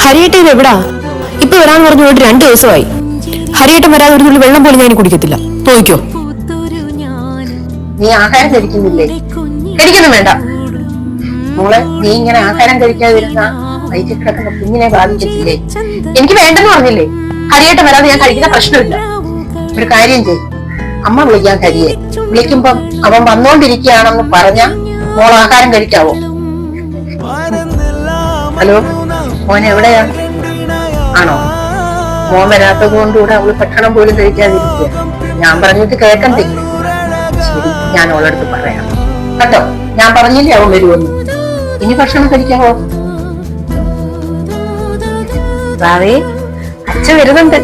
ഹരിയേട്ട ഇത് എവിടാ? ഇപ്പൊ വരാന്ന് പറഞ്ഞു പോയിട്ട് 2 ദിവസമായി. ഹരിയേട്ടൻ വരാതെ ഒരു തുള്ളി വെള്ളം പോലും ഞാൻ കുടിക്കത്തില്ല. നോക്കിക്കോ. നീ ആഹാരം കഴിക്കുന്നില്ലേ? കഴിക്കുന്നു വേണ്ട മോളെ. നീ ഇങ്ങനെ ആഹാരം കഴിക്കാതിരുന്ന വയറ്റിൽ കിടക്കുന്ന കുഞ്ഞിനെ ബാധിക്കത്തില്ലേ? എനിക്ക് വേണ്ടെന്ന് പറഞ്ഞില്ലേ? ഹരിയേട്ടൻ വരാതെ ഞാൻ കഴിക്കുന്ന പ്രശ്നമില്ല. ഒരു കാര്യം ചെയ്യും, അമ്മ വിളിക്കാൻ ഹരിയെ. വിളിക്കുമ്പം അവൻ വന്നോണ്ടിരിക്കുകയാണെന്ന് പറഞ്ഞാ മോൾ ആഹാരം കഴിക്കാവോ? ഹലോ, മോൻ എവിടെയാ? ആണോ? മോൻ വരാത്തത് കൊണ്ടുകൂടെ അവള് ഭക്ഷണം പോലും കഴിക്കാതിരിക്കുക. ഞാൻ പറഞ്ഞിട്ട് കേൾക്കണ്ടേ? ശരി, ഞാൻ അവളടുത്ത് പറയാം കേട്ടോ. ഞാൻ പറഞ്ഞില്ലേ അവൾ വരുമെന്ന്. ഇനി ഭക്ഷണം കഴിക്കാവോ? അച്ഛൻ വരുന്നുണ്ട്.